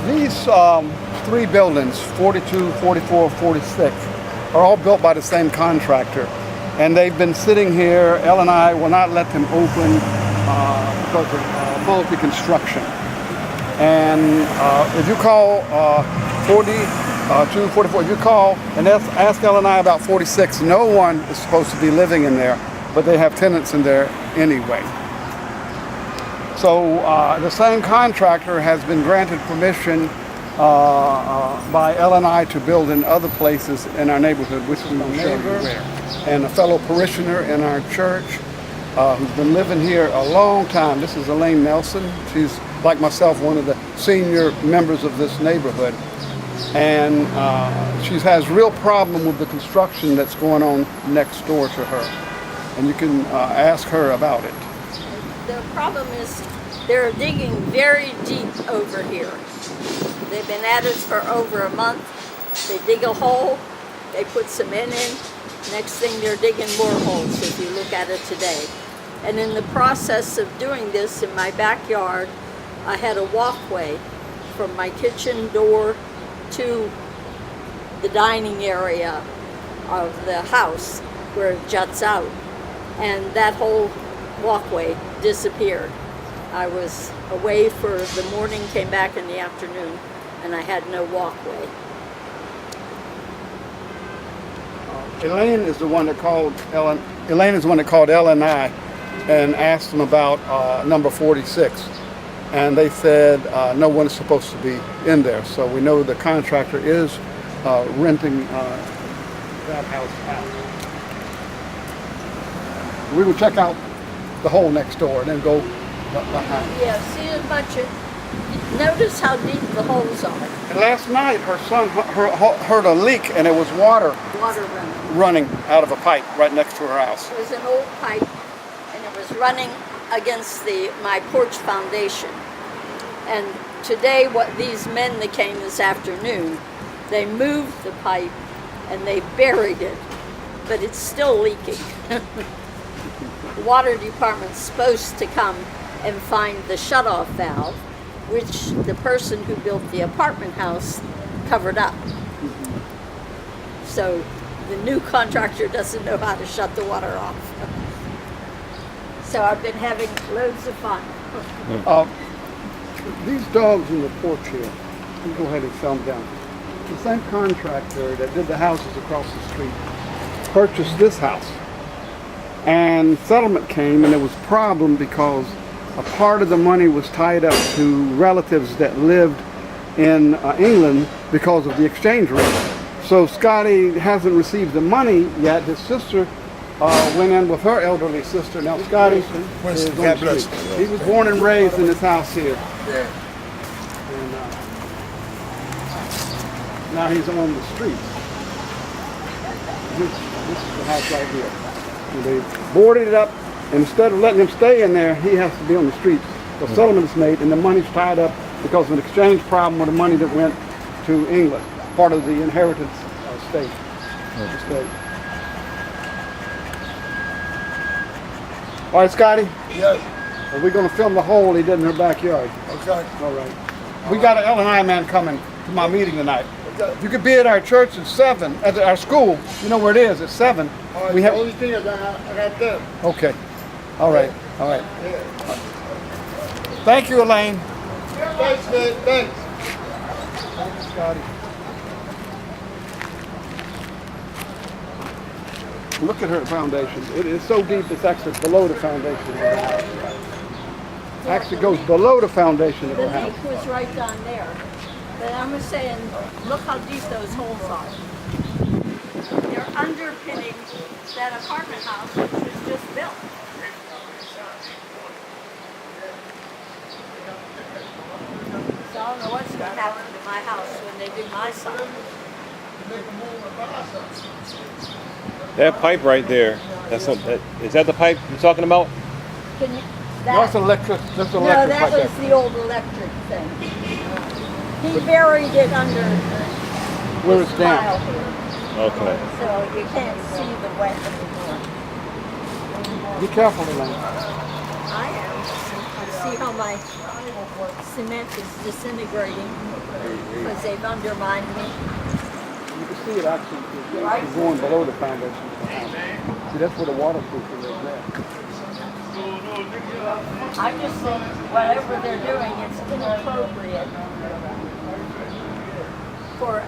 These three buildings, 42, 44, 46, are all built by the same contractor. And they've been sitting here. L&I will not let them open because of faulty construction. And if you call 42, 44, if you call and ask L&I about 46, no one is supposed to be living in there, but they have tenants in there anyway. So the same contractor has been granted permission by L&I to build in other places in our neighborhood, which is my neighbor and a fellow parishioner in our church who's been living here a long time. This is Elaine Nelson. She's, like myself, one of the senior members of this neighborhood. And she has real problem with the construction that's going on next door to her. And you can ask her about it. The problem is they're digging very deep over here. They've been at it for over a month. They dig a hole, they put cement in. Next thing they're digging more holes if you look at it today. And in the process of doing this in my backyard, I had a walkway from my kitchen door to the dining area of the house where it juts out. And that whole walkway disappeared. I was away for the morning, came back in the afternoon, and I had no walkway. Elaine is the one that called Elaine is the one that called L&I and asked them about number 46, and they said no one is supposed to be in there. So we know the contractor is renting that house out. We will check out the hole next door and then go behind. Yeah, see a bunch of. Notice how deep the holes are. And last night, her son heard a leak, and it was water running out of a pipe right next to her house. It was an old pipe, and it was running against my porch foundation. And today, what these men that came this afternoon, they moved the pipe and they buried it, but it's still leaking. The water department's supposed to come and find the shutoff valve, which the person who built the apartment house covered up. So the new contractor doesn't know how to shut the water off. So I've been having loads of fun. These dogs in the porch here, you go ahead and film down. The same contractor that did the houses across the street purchased this house. And settlement came, and there was a problem because a part of the money was tied up to relatives that lived in England because of the exchange rate. So Scotty hasn't received the money yet. His sister went in with her elderly sister. Now Scotty is on the street. He was born and raised in this house here. Yeah. And now he's on the street. This is the house right here. And they boarded it up. And instead of letting him stay in there, he has to be on the streets. The settlement is made, and the money's tied up because of an exchange problem with the money that went to England, part of the inheritance estate. All right, Scotty? Yes. We're going to film the hole he did in her backyard. Okay. All right. We got an L&I man coming to my meeting tonight. If you could be at our church at 7, at our school, you know where it is, at 7. All right, We have. the only thing is I got them. Okay. All right. All right. Yeah. Thank you, Elaine. Thanks, man. Thanks. Thank you, Scotty. Look at her foundation. It is so deep, it's actually below the foundation of her house. Actually goes below the foundation of her The house. leak was right down there. But I'm just saying, look how deep those holes are. They're underpinning that apartment house which was just built. So I don't know what's going to happen to my house when they do my side. That pipe right there, is that the pipe you're talking about? Can you, That's electric. That's no, electric that right was there. the old electric thing. He buried it under Where this it's pile down. here, Okay. so you can't see the wet anymore. Be careful, Elaine. I am. I'm see how my cement is disintegrating because they've undermined me. You can see it actually is going below the foundation of the house. See, that's where the waterproofing is there. I just think whatever they're doing, it's inappropriate for a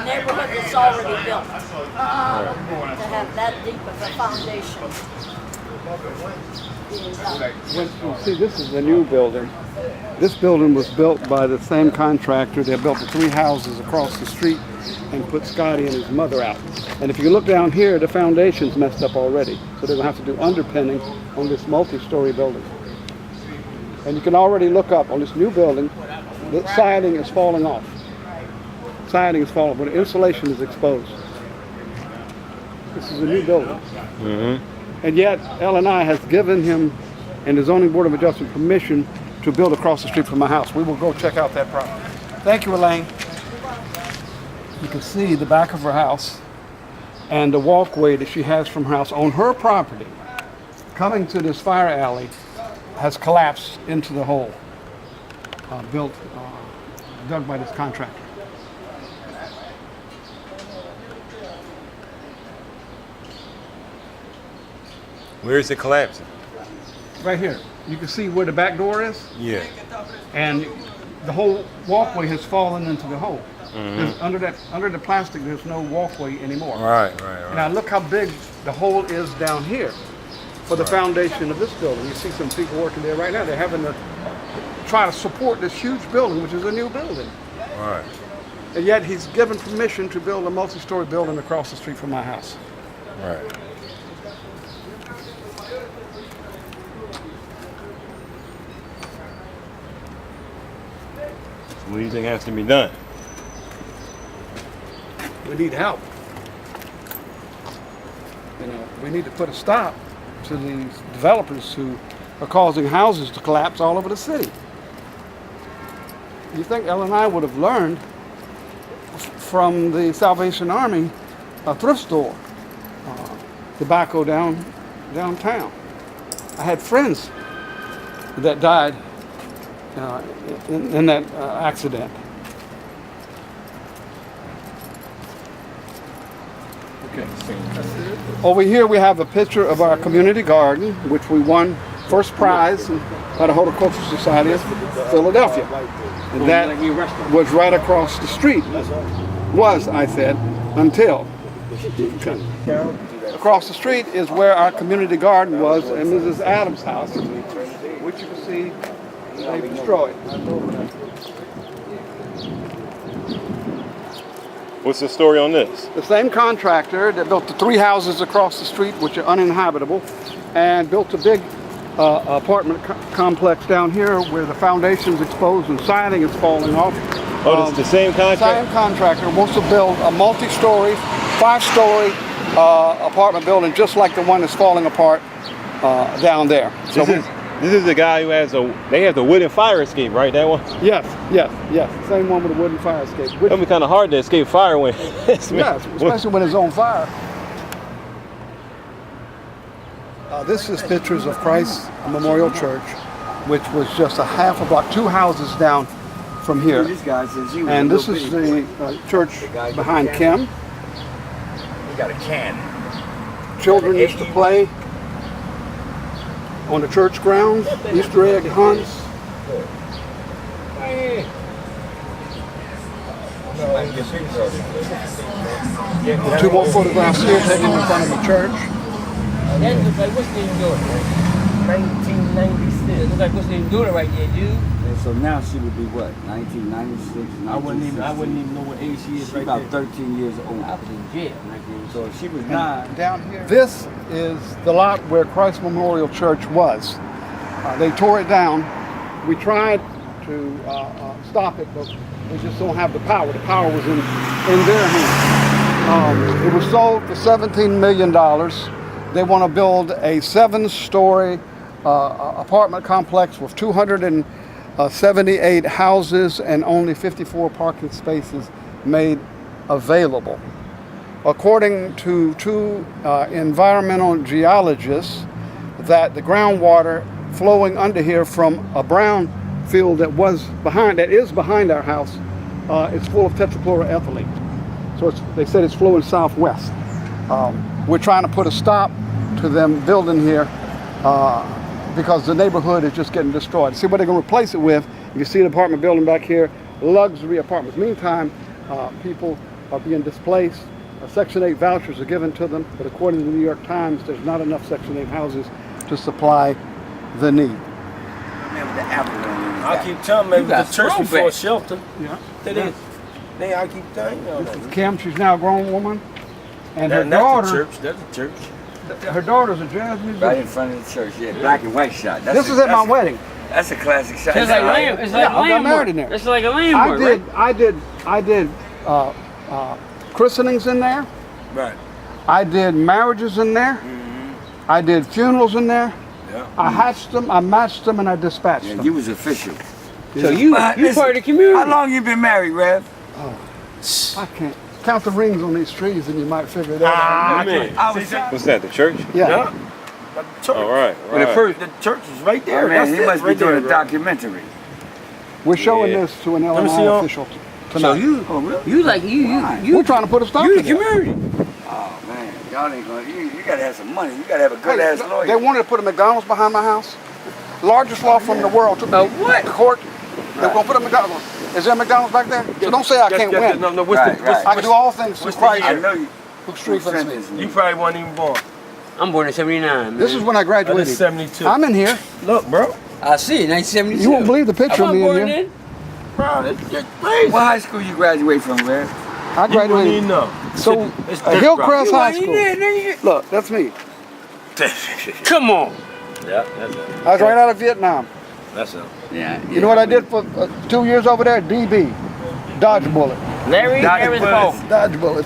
neighborhood that's already built to have that deep of a foundation. See, this is the new building. This building was built by the same contractor that built the 3 houses across the street and put Scotty and his mother out. And if you look down here, the foundation's messed up already. So they're gonna have to do underpinning on this multi-story building. And you can already look up on this new building, the siding is falling off. Siding is falling, but the insulation is exposed. This is a new building. And yet, L&I has given him and the Zoning Board of Adjustment permission to build across the street from my house. We will go check out that property. Thank you, Elaine. You can see the back of her house and the walkway that she has from her house on her property coming to this fire alley has collapsed into the hole dug by this contractor. Where is it collapsing? Right here. You can see where the back door is, Yeah. and the whole walkway has fallen into the hole. Under the plastic, there's no walkway anymore. Right. Now look how big the hole is down here for the foundation of this building. You see some people working there right now. They're having to try to support this huge building, which is a new building. Right. And yet he's given permission to build a multi-story building across the street from my house. Right. What do you think has to be done? We need help. You know, we need to put a stop to these developers who are causing houses to collapse all over the city. You think L&I would have learned from the Salvation Army thrift store tobacco downtown. I had friends that died in that accident. Okay. Over here we have a picture of our community garden, which we won first prize by the Horticultural Society of Philadelphia. And that was right across the street. Was, I said, until. Across the street is where our community garden was and Mrs. Adams' house, which you can see they destroyed. What's the story on this? The same contractor that built the 3 houses across the street, which are uninhabitable, and built a big apartment complex down here where the foundation's exposed and siding is falling off. Oh, it's the same contract? Same contractor wants to build a multi-story, 5-story apartment building just like the one that's falling apart down there. So This is the guy who has they have the wooden fire escape, right? That one? Yes. Same one with a wooden fire escape. That'd be kind of hard to escape fire when. Yes, especially when it's on fire. This is pictures of Christ Memorial Church, which was just a half a block, 2 houses down from here. And this is the church behind Kim. We got a can. Children used to play on the church grounds, Easter egg hunts. 2 more photographs here taken in front of the church. That looks like what's name doing? 1996. It looks like what's name doing right there, dude. And so now she would be what? 1996, I wouldn't even know what age she is She's right about there. 13 years old. I was in jail. So if she was 9. Down here. This is the lot where Christ Memorial Church was. They tore it down. We tried to stop it, but we just don't have the power. The power was in their hands. It was sold for $17 million. They want to build a 7-story apartment complex with 278 houses and only 54 parking spaces made available. According to 2 environmental geologists, that the groundwater flowing under here from a brown field that is behind our house. It's full of tetrachloroethylene. So they said it's flowing southwest. We're trying to put a stop to them building here because the neighborhood is just getting destroyed. See what they're going to replace it with. You see the apartment building back here, luxury apartments. Meantime, people are being displaced. Section 8 vouchers are given to them, but according to the New York Times, there's not enough Section 8 houses to supply the need. Remember the apple on I keep telling them You got the church throwback. before a shelter. Yeah. That is. They I keep telling you that. Kim, she's now a grown woman, and her That's daughter, the church. That's the church. her daughter's a jazz Right musician. in front of the church, yeah. Black and white shot. That's This was at my wedding. That's a classic shot. It's like land. It's like Yeah, I got married in there. It's like a landmark. I did christenings in there. Right. I did marriages in there. I did funerals in there. Yeah. I hatched them, I matched them, and I dispatched Yeah, them. you was official. So you But you listen, part of the community. How long you been married, Rev? I can't count the rings on these trees, and you might figure it out. Ah, man. I was What's that? The church? Yeah. Yeah. The church. All right. But the right. first, the church is right there. Oh, man, That's he it, must be right doing there, a bro. documentary. We're showing Yeah. this to an me LMI see y'all. official So tonight. you, Oh, really? you like you We're trying to put a stop you to the that. community. Oh, man. Y'all ain't gonna, you gotta have some money. You gotta have a good Hey, ass lawyer. they wanted to put a McDonald's behind my house. Largest law firm in the world took A me what? to court. They're going to put a McDonald's. Is there a McDonald's back there? So don't say I can't win. No, what's Right, the, right. I can do all things through what's the Christ I know you. who strengthens me. you probably weren't even born. I'm born in 79, man. This is when I I graduated. did 72. I'm in here. Look, bro. I see, 1972. You won't believe the picture of me in here. Then. Bro, that's crazy. What high school you graduate from, Rev? I You wouldn't even graduated. know. So, It's Hillcrest High You School. ain't Look, that's me. Come on. Yeah, that's it. I was right out of Vietnam. That's it. Yeah. You know what I did for 2 years over there? DB. Dodge bullet. Larry Dodge Harris bullets. Ball. Dodge bullet.